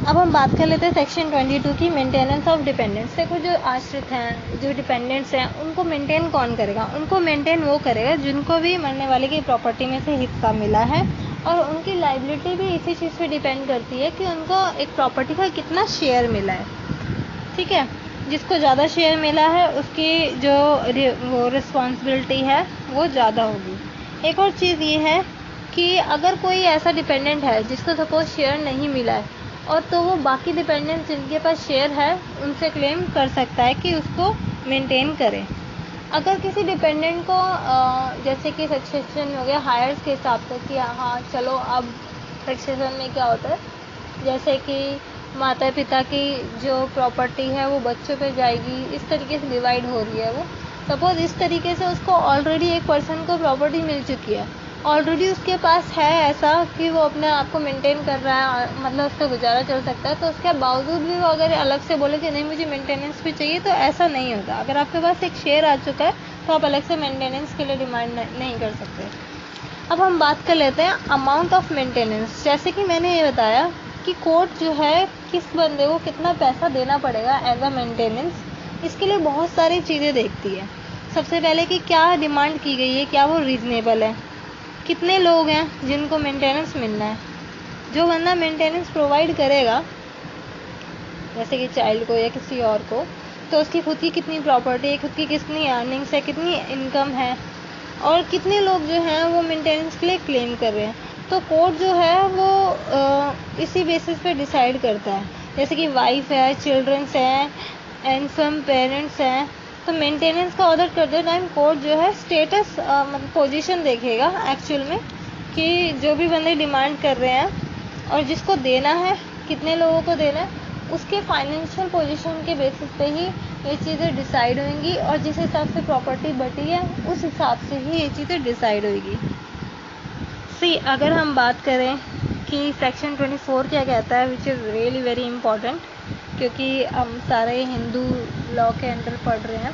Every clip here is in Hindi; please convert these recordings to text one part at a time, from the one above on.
अब हम बात कर लेते हैं सेक्शन 22 की, मेंटेनेंस ऑफ डिपेंडेंट्स। देखो जो आश्रित हैं, जो डिपेंडेंट्स हैं, उनको मेंटेन कौन करेगा? उनको मेंटेन वो करेगा जिनको भी मरने वाले की प्रॉपर्टी में से हिस्सा मिला है, और उनकी लाइबिलिटी भी इसी चीज़ पे डिपेंड करती है कि उनको एक प्रॉपर्टी का कितना शेयर मिला है। ठीक है, जिसको ज़्यादा शेयर मिला है उसकी जो वो रिस्पॉन्सिबिलिटी है वो ज़्यादा होगी। एक और चीज़ ये है कि अगर कोई ऐसा डिपेंडेंट है जिसको सपोज शेयर नहीं मिला है, और तो वो बाकी डिपेंडेंट जिनके पास शेयर है उनसे क्लेम कर सकता है कि उसको मेंटेन करें। अगर किसी डिपेंडेंट को जैसे कि सक्सेशन हो गया हायर्स के हिसाब से कि हाँ चलो अब सक्सेशन में क्या होता है, जैसे कि माता पिता की जो प्रॉपर्टी है वो बच्चों पे जाएगी, इस तरीके से डिवाइड हो रही है। वो सपोज इस तरीके से उसको ऑलरेडी एक पर्सन को प्रॉपर्टी मिल चुकी है, ऑलरेडी उसके पास है ऐसा कि वो अपने आप को मेंटेन कर रहा है, मतलब उसका गुजारा चल सकता है, तो उसके बावजूद भी वो अगर अलग से बोले कि नहीं मुझे मेंटेनेंस भी चाहिए, तो ऐसा नहीं होता। अगर आपके पास एक शेयर आ चुका है तो आप अलग से मेंटेनेंस के लिए डिमांड नहीं कर सकते। अब हम बात कर लेते हैं अमाउंट ऑफ मेंटेनेंस। जैसे कि मैंने ये बताया कि कोर्ट जो है किस बंदे को कितना पैसा देना पड़ेगा एज अ मेंटेनेंस, इसके लिए बहुत सारी चीज़ें देखती है। सबसे पहले कि क्या डिमांड की गई है, क्या वो रीज़नेबल है, कितने लोग हैं जिनको मेंटेनेंस मिलना है, जो बंदा मेंटेनेंस प्रोवाइड करेगा जैसे कि चाइल्ड को या किसी और को, तो उसकी खुद की कितनी प्रॉपर्टी है, खुद की कितनी अर्निंग्स है, कितनी इनकम है, और कितने लोग जो हैं वो मेंटेनेंस के लिए क्लेम कर रहे हैं। तो कोर्ट जो है वो इसी बेसिस पे डिसाइड करता है। जैसे कि वाइफ है, चिल्ड्रंस हैं, इन्फर्म पेरेंट्स हैं, तो मेंटेनेंस का ऑर्डर करते टाइम कोर्ट जो है स्टेटस मतलब पोजीशन देखेगा एक्चुअल में, कि जो भी बंदे डिमांड कर रहे हैं और जिसको देना है, कितने लोगों को देना है, उसके फाइनेंशियल पोजीशन के बेसिस पे ही ये चीज़ें डिसाइड होंगी, और जिस हिसाब से प्रॉपर्टी बटी है उस हिसाब से ही ये चीज़ें डिसाइड होगी। अगर हम बात करें कि सेक्शन 24 क्या कहता है, which is really very important, क्योंकि हम सारे हिंदू लॉ के अंडर पढ़ रहे हैं।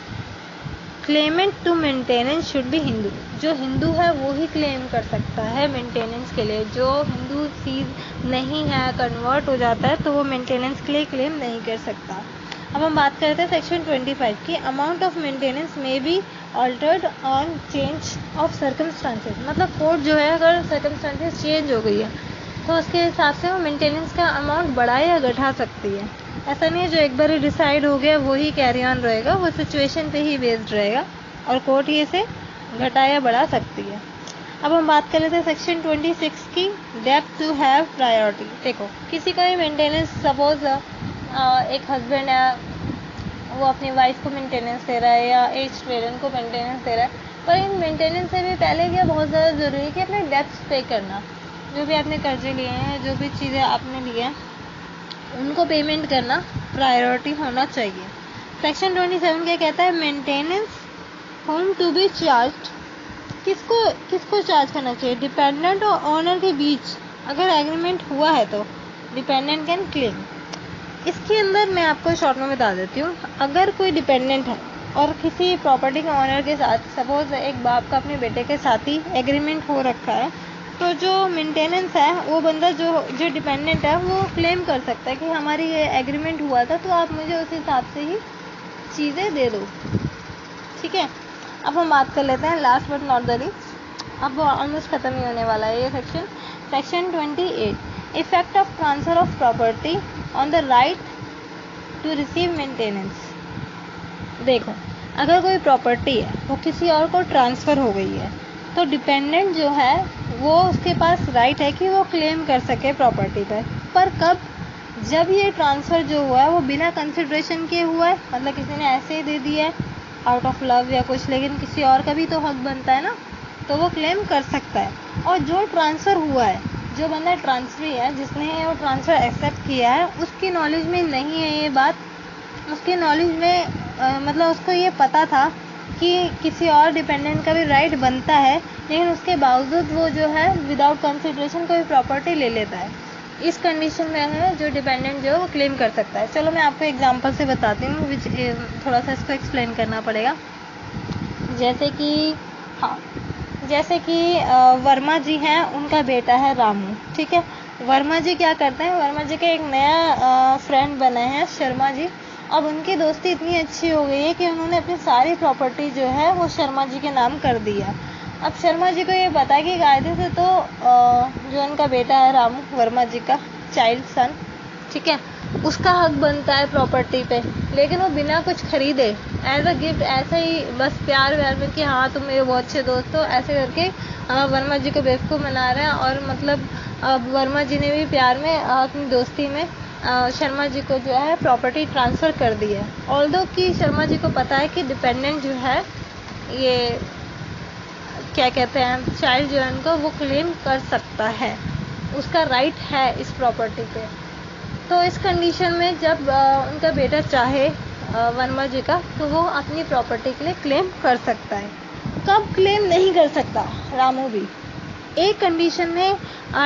Claimant to maintenance should be Hindu. जो हिंदू है वो ही क्लेम कर सकता है मेंटेनेंस के लिए। जो हिंदू चीज़ नहीं है, कन्वर्ट हो जाता है, तो वो मेंटेनेंस के लिए क्लेम नहीं कर सकता। अब हम बात करते हैं सेक्शन 25 की, अमाउंट ऑफ मेंटेनेंस में be altered on change of circumstances. मतलब कोर्ट जो है अगर सर्कमस्टांसेस चेंज हो गई है तो उसके हिसाब से वो मेंटेनेंस का अमाउंट बढ़ा या घटा सकती है। ऐसा नहीं है जो एक बार डिसाइड हो गया वो ही कैरी ऑन रहेगा, वो सिचुएशन पे ही बेस्ड रहेगा, और कोर्ट ही इसे घटा या बढ़ा सकती है। अब हम बात कर लेते हैं सेक्शन 26 की, डेप्थ टू हैव प्रायोरिटी। देखो किसी का भी मेंटेनेंस, सपोज एक हस्बैंड है वो अपनी वाइफ को मेंटेनेंस दे रहा है या एज पेरेंट को मेंटेनेंस दे रहा है, पर इन मेंटेनेंस से भी पहले क्या बहुत ज़्यादा ज़रूरी है कि अपने डेप्थ पे करना। जो भी आपने कर्जे लिए हैं, जो भी चीज़ें आपने लिए हैं, उनको पेमेंट करना प्रायोरिटी होना चाहिए। सेक्शन 27 क्या कहता है, maintenance home to be charge. किसको किसको चार्ज करना चाहिए? डिपेंडेंट और ऑनर के बीच अगर एग्रीमेंट हुआ है तो डिपेंडेंट कैन क्लेम। इसके अंदर मैं आपको शॉर्ट में बता देती हूँ। अगर कोई डिपेंडेंट है और किसी प्रॉपर्टी के ऑनर के साथ, सपोज एक बाप का अपने बेटे के साथ ही एग्रीमेंट हो रखा है, तो जो मेंटेनेंस है वो बंदा जो डिपेंडेंट है वो क्लेम कर सकता है कि हमारी ये एग्रीमेंट हुआ था, तो आप मुझे उस हिसाब से ही चीज़ें दे दो। ठीक है, अब हम बात कर लेते हैं last but not the least, अब वो ऑलमोस्ट ख़त्म ही होने वाला है ये section. Section 28, effect of transfer of property on the right to receive maintenance. देखो अगर कोई प्रॉपर्टी है वो किसी और को ट्रांसफ़र हो गई है, तो डिपेंडेंट जो है वो उसके पास राइट है कि वो क्लेम कर सके प्रॉपर्टी पर कब? जब ये ट्रांसफ़र जो हुआ है वो बिना कंसिडरेशन के हुआ है, मतलब किसी ने ऐसे ही दे दिया है आउट ऑफ लव या कुछ, लेकिन किसी और का भी तो हक बनता है ना, तो वो क्लेम कर सकता है। और जो ट्रांसफ़र हुआ है, जो बंदा ट्रांसफरी है, जिसने वो ट्रांसफ़र एक्सेप्ट किया है, उसकी नॉलेज में नहीं है ये बात, उसके नॉलेज में मतलब उसको ये पता था कि किसी और डिपेंडेंट का भी राइट बनता है, लेकिन उसके बावजूद वो जो है विदाउट कंसिडरेशन कोई प्रॉपर्टी ले लेता है। इस कंडीशन में है जो डिपेंडेंट जो है वो क्लेम कर सकता है। चलो मैं आपको एग्जांपल से बताती हूँ, विच थोड़ा सा इसको एक्सप्लेन करना पड़ेगा। जैसे कि वर्मा जी हैं, उनका बेटा है रामू। ठीक है, वर्मा जी क्या करते हैं, वर्मा जी का एक नया फ्रेंड बना है शर्मा जी। अब उनकी दोस्ती इतनी अच्छी हो गई है कि उन्होंने अपनी सारी प्रॉपर्टी जो है वो शर्मा जी के नाम कर दिया। अब शर्मा जी को ये पता है कि कायदे से तो जो उनका बेटा है रामू वर्मा जी का चाइल्ड सन, ठीक है, उसका हक बनता है प्रॉपर्टी पे, लेकिन वो बिना कुछ खरीदे एज अ गिफ्ट ऐसे ही बस प्यार व्यार में कि हाँ तुम मेरे बहुत अच्छे दोस्त हो ऐसे करके वर्मा जी को बेवकूफ़ बना रहे हैं। और मतलब वर्मा जी ने भी प्यार में अपनी दोस्ती में शर्मा जी को जो है प्रॉपर्टी ट्रांसफ़र कर दी है। ऑल्दो कि शर्मा जी को पता है कि डिपेंडेंट जो है ये क्या कहते हैं चाइल्ड जो है उनको वो क्लेम कर सकता है, उसका राइट है इस प्रॉपर्टी पे। तो इस कंडीशन में जब उनका बेटा चाहे वर्मा जी का, तो वो अपनी प्रॉपर्टी के लिए क्लेम कर सकता है। कब क्लेम नहीं कर सकता रामू भी, एक कंडीशन में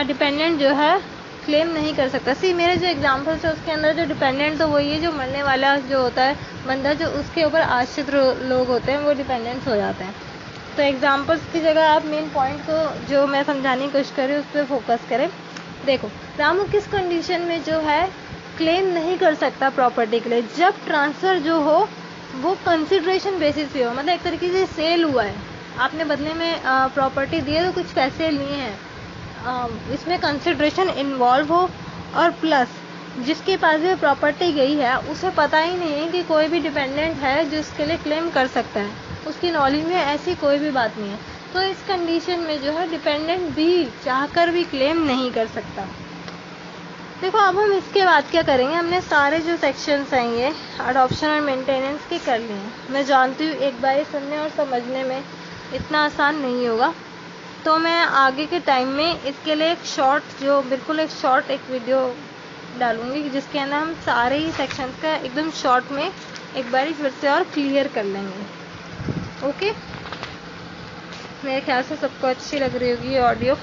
डिपेंडेंट जो है क्लेम नहीं कर सकता। सी मेरे जो एग्जांपल्स है उसके अंदर जो डिपेंडेंट तो वही है जो मरने वाला जो होता है बंदा, जो उसके ऊपर आश्रित लोग होते हैं वो डिपेंडेंट्स हो जाते हैं। तो एग्जांपल्स की जगह आप मेन पॉइंट को जो मैं समझाने की कोशिश कर रही हूँ उस पर फोकस करें। देखो रामू किस कंडीशन में जो है क्लेम नहीं कर सकता प्रॉपर्टी के लिए, जब ट्रांसफ़र जो हो वो कंसिडरेशन बेसिस पे हो, मतलब एक तरीके से सेल हुआ है, आपने बदले में प्रॉपर्टी दी है तो कुछ पैसे लिए हैं, इसमें कंसिडरेशन इन्वॉल्व हो, और प्लस जिसके पास भी प्रॉपर्टी गई है उसे पता ही नहीं है कि कोई भी डिपेंडेंट है जो इसके लिए क्लेम कर सकता है, उसकी नॉलेज में ऐसी कोई भी बात नहीं है। तो इस कंडीशन में जो है डिपेंडेंट भी चाहकर भी क्लेम नहीं कर सकता। देखो अब हम इसके बाद क्या करेंगे, हमने सारे जो सेक्शंस हैं ये अडॉप्शन और मेंटेनेंस के कर लिए हैं। मैं जानती हूँ एक बार सुनने और समझने में इतना आसान नहीं होगा, तो मैं आगे के टाइम में इसके लिए एक शॉर्ट जो बिल्कुल एक शॉर्ट एक वीडियो डालूंगी जिसके अंदर हम सारे ही सेक्शंस का एकदम शॉर्ट में एक बार फिर से और क्लियर कर लेंगे। ओके, मेरे ख्याल से सबको अच्छी लग रही होगी ये ऑडियो।